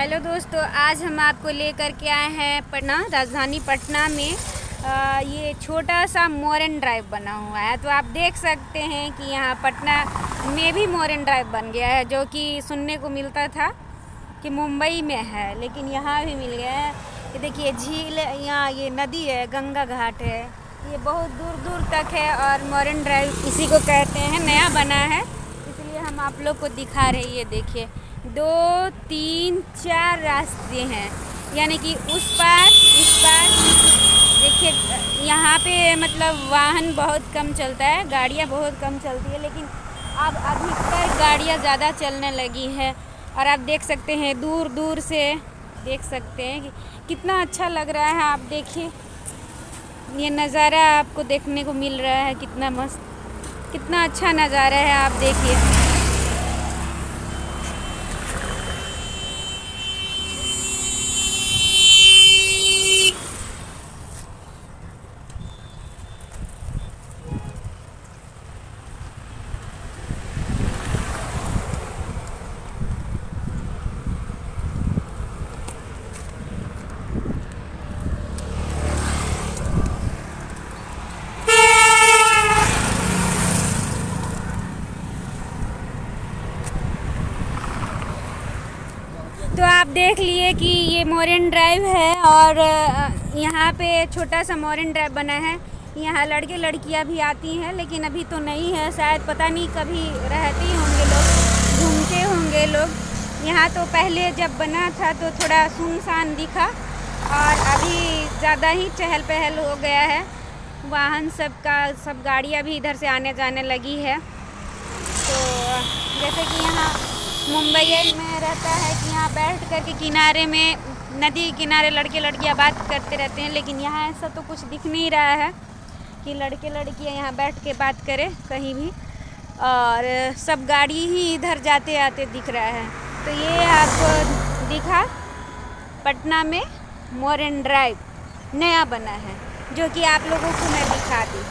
Hello दोस्तों, आज हम आपको लेकर के आए हैं पटना, राजधानी पटना में ये छोटा सा मोरन ड्राइव बना हुआ है। तो आप देख सकते हैं कि यहाँ पटना में भी मोरन ड्राइव बन गया है, जो कि सुनने को मिलता था कि मुंबई में है, लेकिन यहाँ भी मिल गया है। ये देखिए झील, यहाँ ये नदी है, गंगा घाट है, ये बहुत दूर दूर तक है। और मोरन ड्राइव इसी को कहते हैं, नया बना है, इसलिए हम आप लोग को दिखा रहे हैं। ये देखिए 2, 3, 4 रास्ते हैं, यानी कि उस पार इस पार। देखिए यहाँ पे मतलब वाहन बहुत कम चलता है, गाड़ियाँ बहुत कम चलती है, लेकिन अब अधिकतर गाड़ियाँ ज़्यादा चलने लगी है। और आप देख सकते हैं, दूर दूर से देख सकते हैं कि कितना अच्छा लग रहा है। आप देखिए ये नज़ारा आपको देखने को मिल रहा है, कितना मस्त, कितना अच्छा नज़ारा है। आप देखिए तो आप देख लिए कि ये मोरन ड्राइव है, और यहाँ पे छोटा सा मोरन ड्राइव बना है। यहाँ लड़के लड़कियाँ भी आती हैं, लेकिन अभी तो नहीं है, शायद पता नहीं कभी रहते होंगे लोग, घूमते होंगे लोग। यहाँ तो पहले जब बना था तो थोड़ा सुनसान दिखा, और अभी ज़्यादा ही चहल पहल हो गया है। वाहन सब गाड़ियाँ भी इधर से आने जाने लगी है। तो जैसे कि यहाँ मुंबई में रहता है कि यहाँ बैठ कर के किनारे में, नदी किनारे लड़के लड़कियाँ बात करते रहते हैं, लेकिन यहाँ ऐसा तो कुछ दिख नहीं रहा है कि लड़के लड़कियाँ यहाँ बैठ के बात करें कहीं भी, और सब गाड़ी ही इधर जाते आते दिख रहा है। तो ये आपको दिखा पटना में मोरन ड्राइव नया बना है, जो कि आप लोगों को मैं दिखा दी।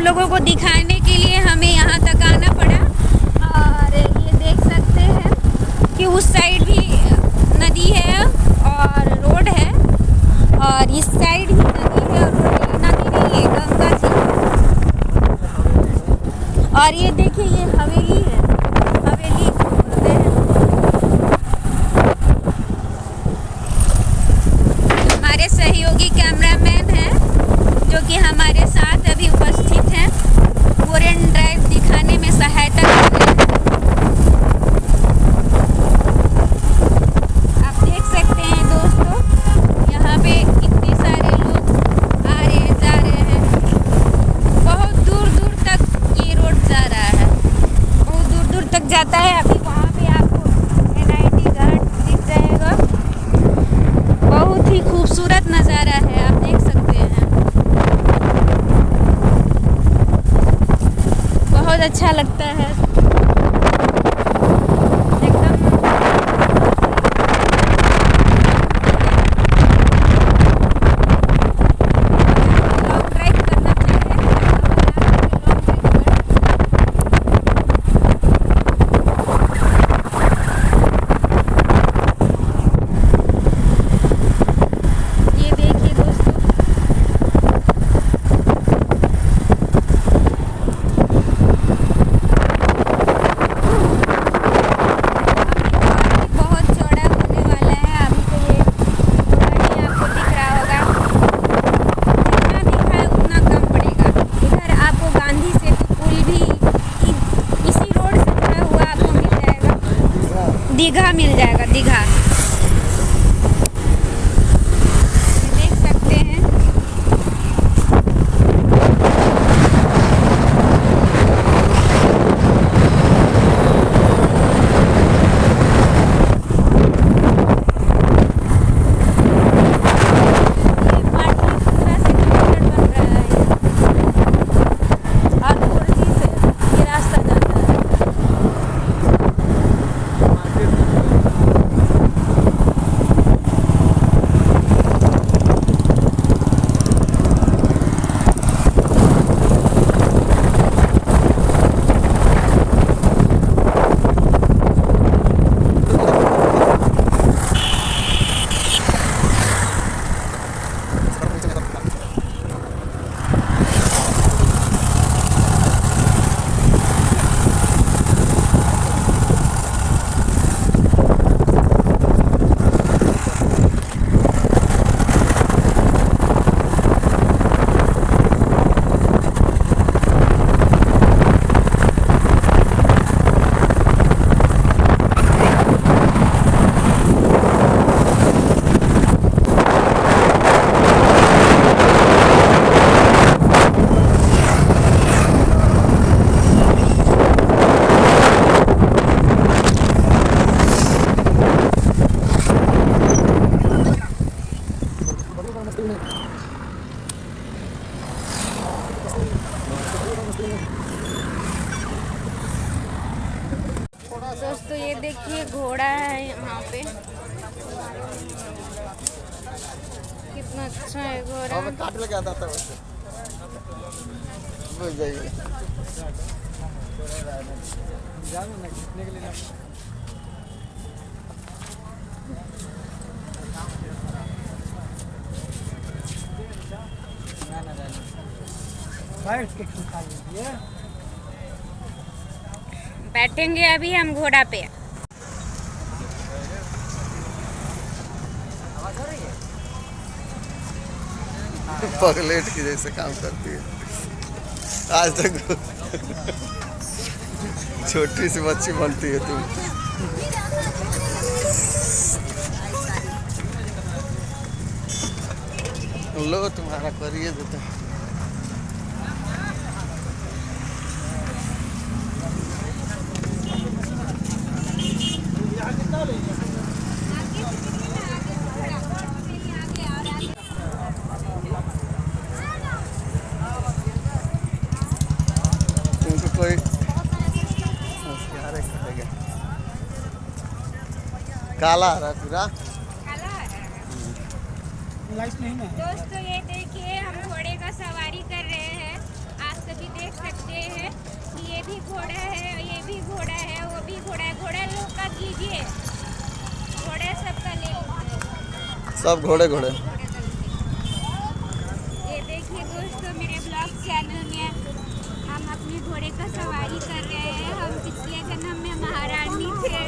लोगों को दिखाने के लिए हमें यहाँ तक आना पड़ा। और ये देख सकते हैं कि उस साइड भी नदी है और रोड है, और इस साइड भी नदी है और रोड, नदी नहीं है, गंगा जी। और ये देखिए ये हवेली है, हवेली बोलते हैं। हमारे सहयोगी कैमरामैन हैं, जो कि हमारे साथ अभी उपस्थित हैं, मोरन ड्राइव दिखाने में सहायता कर रहे हैं। आप देख सकते हैं दोस्तों, यहाँ पे इतने सारे लोग आ रहे हैं, जा रहे हैं। बहुत दूर दूर तक ये रोड जा रहा है, बहुत अच्छा लगता है दीघा मिल जाएगा दीघा देख सकते हैं। दोस्तों ये देखिए घोड़ा है यहाँ पे, कितना अच्छा है घोड़ा। काट लगे आता था बुझ जाइए बैठेंगे अभी हम घोड़ा पे। पगलेट की जैसे काम करती है। आज तक छोटी सी बच्ची बनती है तुम। लो तुम्हारा करिए देता। कोई काला आ रहा पूरा दोस्तों ये देखिए हम घोड़े का सवारी कर रहे हैं। आप सभी देख सकते हैं कि ये भी घोड़ा है, ये भी घोड़ा है, वो भी घोड़ा है। घोड़ा लोग का कीजिए, घोड़ा सबका ले लीजिए। सब घोड़े घोड़े। ये देखिए दोस्तों मेरे ब्लॉग चैनल में हम अपने घोड़े का सवारी कर रहे हैं। हम पिछले जन्म में महारानी थे।